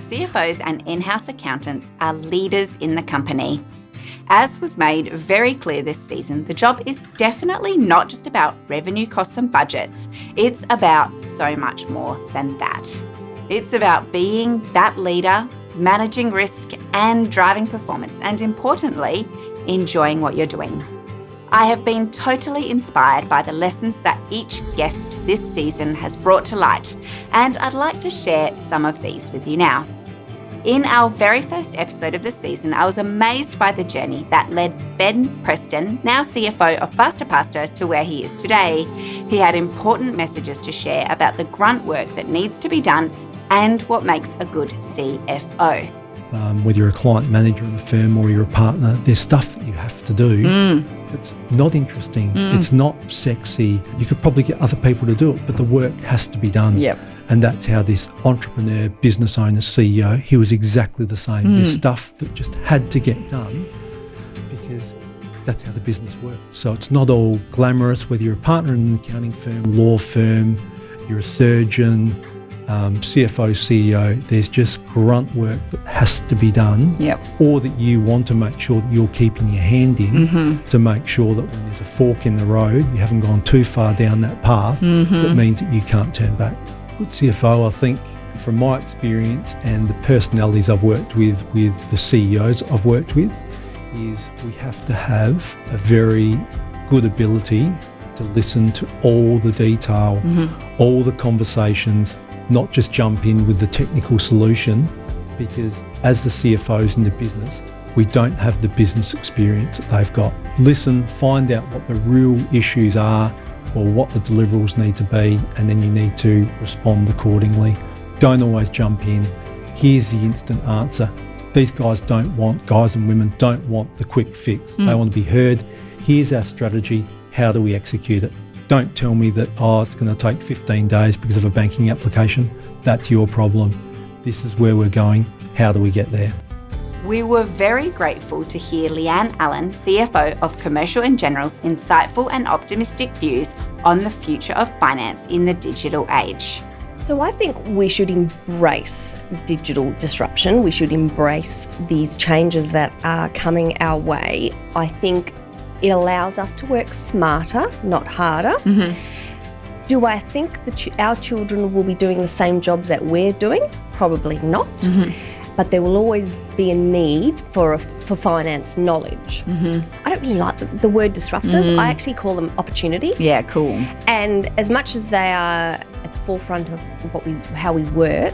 CFOs and in-house accountants are leaders in the company. As was made very clear this season, the job is definitely not just about revenue, costs and budgets. It's about so much more than that. It's about being that leader, managing risk and driving performance, and importantly, enjoying what you're doing. I have been totally inspired by the lessons that each guest this season has brought to light, and I'd like to share some of these with you now. In our very first episode of the season, I was amazed by the journey that led Ben Preston, now CFO of Faster Pasta, to where he is today. He had important messages to share about the grunt work that needs to be done and what makes a good CFO. Whether you're a client manager in a firm or you're a partner, there's stuff that you have to do. It's not interesting. It's not sexy. You could probably get other people to do it, but the work has to be done. Yep. And that's how this entrepreneur, business owner, CEO, he was exactly the same. There's stuff that just had to get done because that's how the business works. So it's not all glamorous, whether you're a partner in an accounting firm, law firm, you're a surgeon, CFO, CEO, there's just grunt work that has to be done, or that you want to make sure that you're keeping your hand in to make sure that when there's a fork in the road, you haven't gone too far down that path, that means that you can't turn back. Good CFO, I think, from my experience and the personalities I've worked with the CEOs I've worked with, is we have to have a very good ability to listen to all the detail, all the conversations, not just jump in with the technical solution, because as the CFOs in the business, we don't have the business experience that they've got. Listen, find out what the real issues are or what the deliverables need to be, and then you need to respond accordingly. Don't always jump in. Here's the instant answer. These guys and women don't want the quick fix. They want to be heard. Here's our strategy. How do we execute it? Don't tell me that, it's going to take 15 days because of a banking application. That's your problem. This is where we're going. How do we get there? We were very grateful to hear Leanne Allen, CFO of Commercial and General's insightful and optimistic views on the future of finance in the digital age. So I think we should embrace digital disruption. We should embrace these changes that are coming our way. I think it allows us to work smarter, not harder. Do I think that our children will be doing the same jobs that we're doing? Probably not. But there will always be a need for finance knowledge. I don't really like the word disruptors. I actually call them opportunities. Yeah, cool. And as much as they are at the forefront of how we work,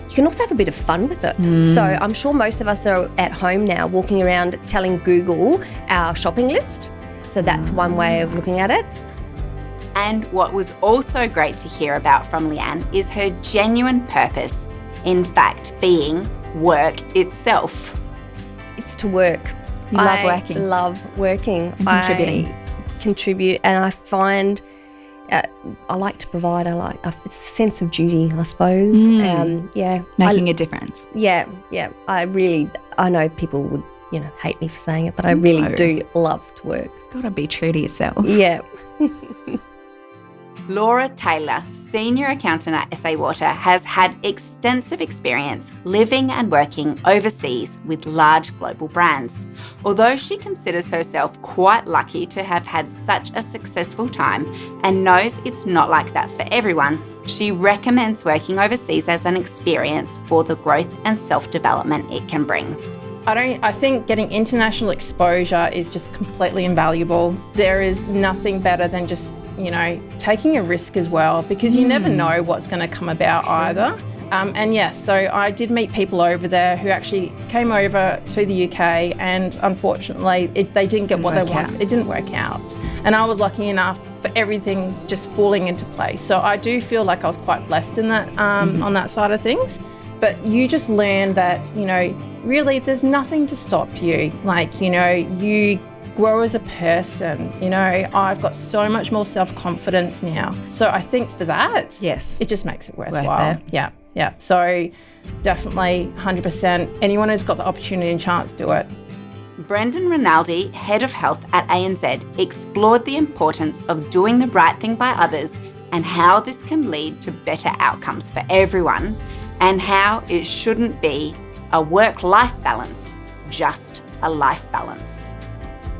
you can also have a bit of fun with it. So I'm sure most of us are at home now walking around telling Google our shopping list. So that's one way of looking at it. And what was also great to hear about from Leanne is her genuine purpose, in fact, being work itself. It's to work. You love working. I love working. And contributing. I contribute, and I find I like to provide. It's a sense of duty, I suppose. Making a difference. Yeah. I know people would, hate me for saying it, but I really do love to work. Gotta be true to yourself. Yeah. Laura Taylor, Senior Accountant at SA Water, has had extensive experience living and working overseas with large global brands. Although she considers herself quite lucky to have had such a successful time and knows it's not like that for everyone, she recommends working overseas as an experience for the growth and self-development it can bring. I think getting international exposure is just completely invaluable. There is nothing better than just taking a risk as well, because you never know what's going to come about either. So I did meet people over there who actually came over to the UK, and unfortunately they didn't get what they wanted. It didn't work out. And I was lucky enough for everything just falling into place. So I do feel like I was quite blessed in that on that side of things. But you just learn that, really there's nothing to stop you. You grow as a person. I've got so much more self-confidence now. So I think for that, yes, it just makes it worthwhile. Yeah. So definitely 100%. Anyone who's got the opportunity and chance, do it. Brendan Rinaldi, Head of Health at ANZ, explored the importance of doing the right thing by others and how this can lead to better outcomes for everyone. and how it shouldn't be a work-life balance, just a life balance.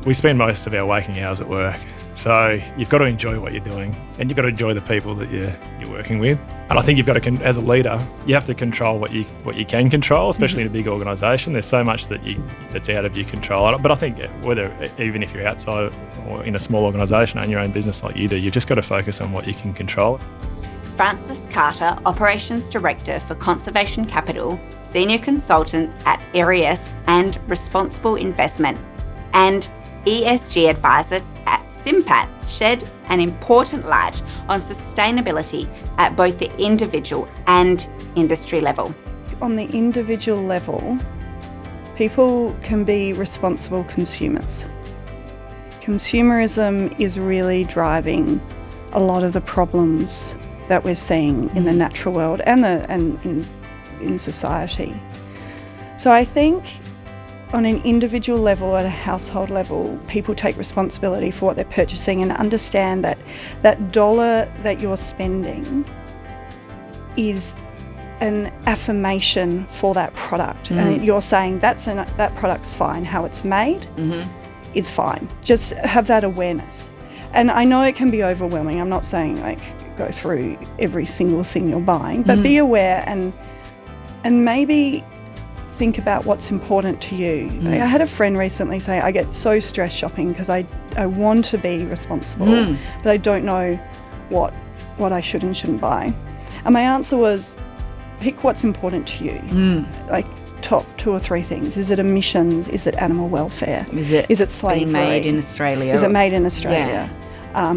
We spend most of our waking hours at work, so you've got to enjoy what you're doing, and you've got to enjoy the people that you're working with. And I think you've got to, as a leader, you have to control what you can control, especially in a big organisation. There's so much that's out of your control. But I think even if you're outside or in a small organisation, own your own business like you do, you've just got to focus on what you can control. Francis Carter, Operations Director for Conservation Capital, Senior Consultant at Arius and Responsible Investment, and ESG Advisor at Simpat, shed an important light on sustainability at both the individual and industry level. On the individual level, people can be responsible consumers. Consumerism is really driving a lot of the problems that we're seeing in the natural world and in society. So I think on an individual level, at a household level, people take responsibility for what they're purchasing and understand that that dollar that you're spending is an affirmation for that product. And you're saying that product's fine, how it's made is fine. Just have that awareness. And I know it can be overwhelming. I'm not saying go through every single thing you're buying, but be aware and maybe think about what's important to you. I had a friend recently say, I get so stressed shopping because I want to be responsible, but I don't know what I should and shouldn't buy. And my answer was, pick what's important to you. Like top 2 or 3 things. Is it emissions? Is it animal welfare? Is it slavery? being made in Australia? Is it made in Australia?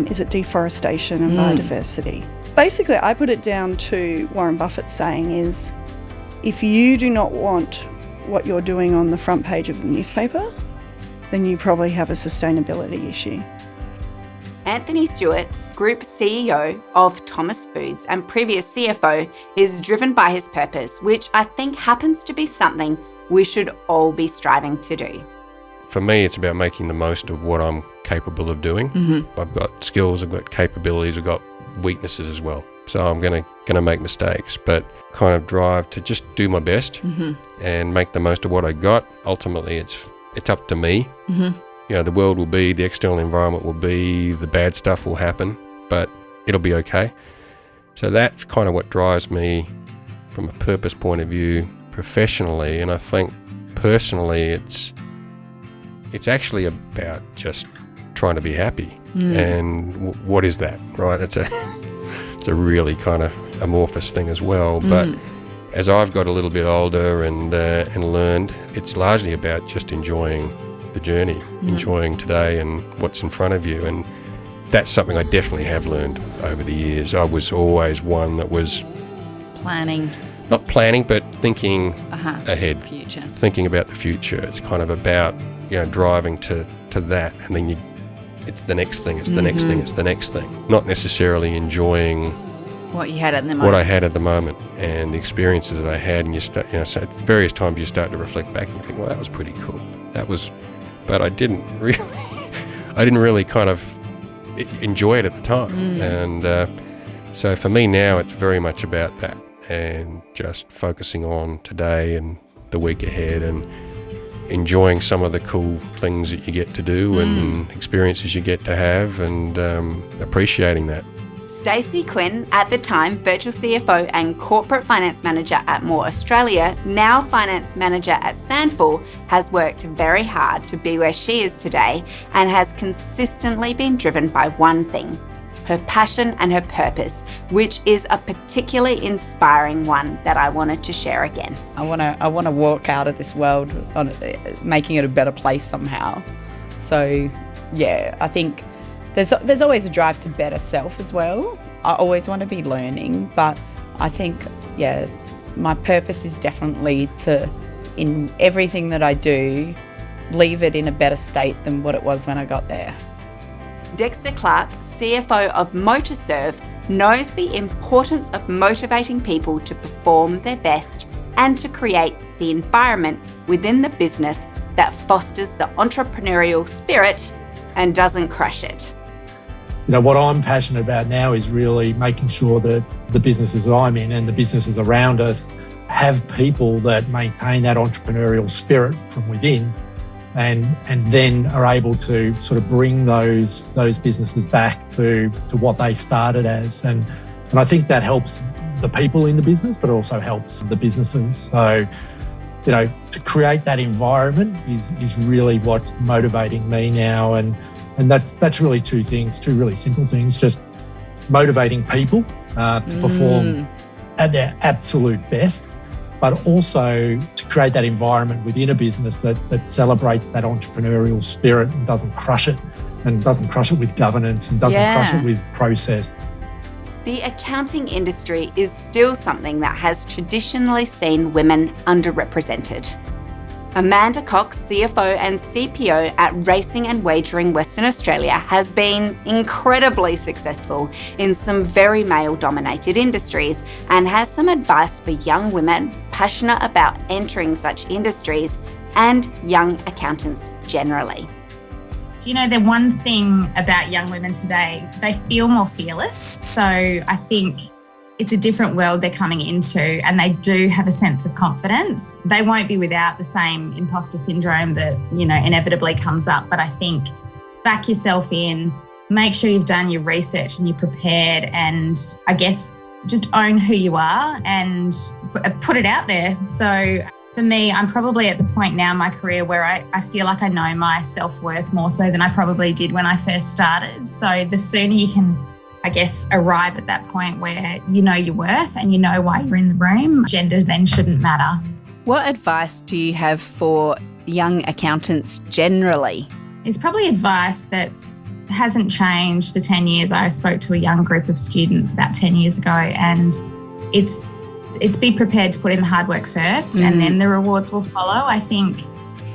Is it deforestation and biodiversity? Basically, I put it down to Warren Buffett's saying is, if you do not want what you're doing on the front page of the newspaper, then you probably have a sustainability issue. Anthony Stewart, Group CEO of Thomas Foods and previous CFO, is driven by his purpose, which I think happens to be something we should all be striving to do. For me, it's about making the most of what I'm capable of doing. I've got skills, I've got capabilities, I've got weaknesses as well. So I'm going to make mistakes, but kind of drive to just do my best and make the most of what I got. Ultimately, it's up to me. The world will be, the external environment will be, the bad stuff will happen, but it'll be okay. So that's kind of what drives me from a purpose point of view professionally. And I think personally, it's actually about just trying to be happy. And what is that, right? It's a really kind of amorphous thing as well. But as I've got a little bit older and learned, it's largely about just enjoying the journey, enjoying today and what's in front of you. And that's something I definitely have learned over the years. I was always one that was not planning, but thinking ahead, thinking about the future. It's kind of about driving to that, and then it's the next thing, it's the next thing, it's the next thing. Not necessarily enjoying what you had at the moment. What I had at the moment and the experiences that I had, and so at various times you start to reflect back and you think, well, that was pretty cool. But I didn't really kind of enjoy it at the time. And so for me now, it's very much about that and just focusing on today and the week ahead and enjoying some of the cool things that you get to do and experiences you get to have, and appreciating that. Stacey Quinn, at the time Virtual CFO and Corporate Finance Manager at More Australia, now Finance Manager at Sandful, has worked very hard to be where she is today and has consistently been driven by one thing: her passion and her purpose, which is a particularly inspiring one that I wanted to share again. I want to walk out of this world on making it a better place somehow. So, yeah, I think there's always a drive to better self as well. I always want to be learning, but I think, my purpose is definitely to, in everything that I do, leave it in a better state than what it was when I got there. Dexter Clark, CFO of Motorserve, knows the importance of motivating people to perform their best and to create the environment within the business that fosters the entrepreneurial spirit and doesn't crush it. What I'm passionate about now is really making sure that the businesses I'm in and the businesses around us have people that maintain that entrepreneurial spirit from within and then are able to sort of bring those businesses back to what they started as. And I think that helps the people in the business, but also helps the businesses. So, to create that environment is really what's motivating me now. And that's really two really simple things, just motivating people to perform at their absolute best, but also to create that environment within a business that celebrates that entrepreneurial spirit and doesn't crush it with governance and doesn't crush it with process. The accounting industry is still something that has traditionally seen women underrepresented. Amanda Cox, CFO and CPO at Racing and Wagering Western Australia, has been incredibly successful in some very male-dominated industries and has some advice for young women passionate about entering such industries and young accountants generally. Do you know, the one thing about young women today, they feel more fearless. So I think it's a different world they're coming into, and they do have a sense of confidence. They won't be without the same imposter syndrome that, inevitably comes up. But I think back yourself in, make sure you've done your research and you're prepared, and I guess just own who you are and put it out there. So for me, I'm probably at the point now in my career where I feel like I know my self-worth more so than I probably did when I first started. So the sooner you can, I guess, arrive at that point where you know your worth and you know why you're in the room, gender then shouldn't matter. What advice do you have for young accountants generally? It's probably advice that hasn't changed for 10 years. I spoke to a young group of students about 10 years ago, and it's be prepared to put in the hard work first and then the rewards will follow. I think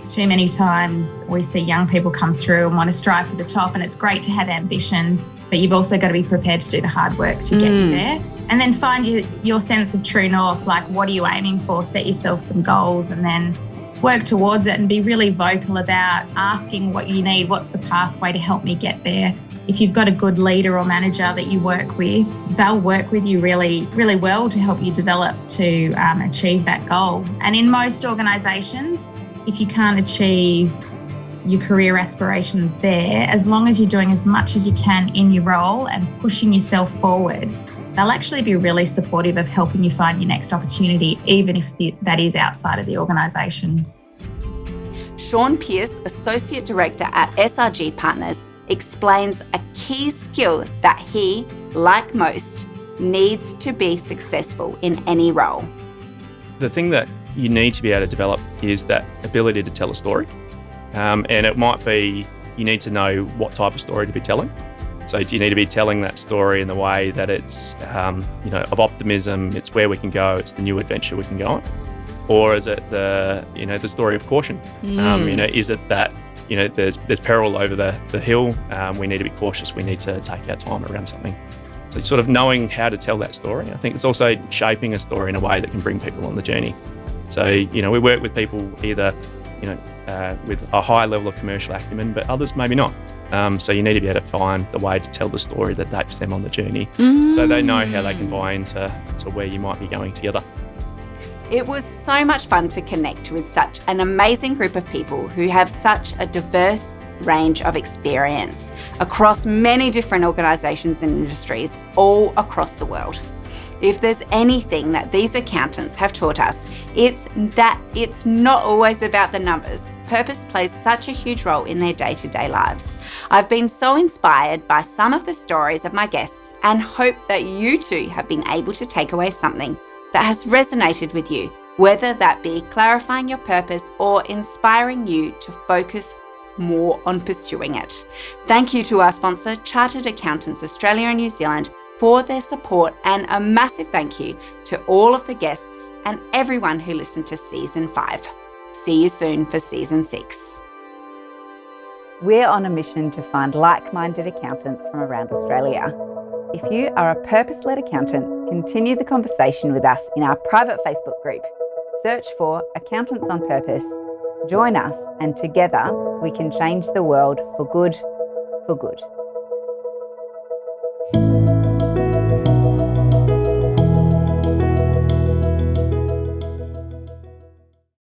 too many times we see young people come through and want to strive for the top, and it's great to have ambition, but you've also got to be prepared to do the hard work to get you there. And then find your sense of true north, like what are you aiming for? Set yourself some goals and then work towards it, and be really vocal about asking what you need. What's the pathway to help me get there? If you've got a good leader or manager that you work with, they'll work with you really, really well to help you develop to achieve that goal. And in most organisations, if you can't achieve your career aspirations there, as long as you're doing as much as you can in your role and pushing yourself forward, they'll actually be really supportive of helping you find your next opportunity, even if that is outside of the organisation. Sean Pearce, Associate Director at SRG Partners, explains a key skill that he, like most, needs to be successful in any role. The thing that you need to be able to develop is that ability to tell a story. And it might be you need to know what type of story to be telling. So do you need to be telling that story in the way that it's of optimism, it's where we can go, it's the new adventure we can go on? Or is it the story of caution? Is it that there's peril over the hill, we need to be cautious, we need to take our time around something? So sort of knowing how to tell that story. I think it's also shaping a story in a way that can bring people on the journey. So, we work with people either, with a high level of commercial acumen, but others maybe not. So you need to be able to find the way to tell the story that takes them on the journey so they know how they can buy into where you might be going together. It was so much fun to connect with such an amazing group of people who have such a diverse range of experience across many different organisations and industries all across the world. If there's anything that these accountants have taught us, it's that it's not always about the numbers. Purpose plays such a huge role in their day-to-day lives. I've been so inspired by some of the stories of my guests and hope that you too have been able to take away something that has resonated with you, whether that be clarifying your purpose or inspiring you to focus more on pursuing it. Thank you to our sponsor, Chartered Accountants Australia and New Zealand, for their support, and a massive thank you to all of the guests and everyone who listened to Season 5. See you soon for Season 6. We're on a mission to find like-minded accountants from around Australia. If you are a purpose-led accountant, continue the conversation with us in our private Facebook group. Search for Accountants on Purpose. Join us, and together we can change the world for good.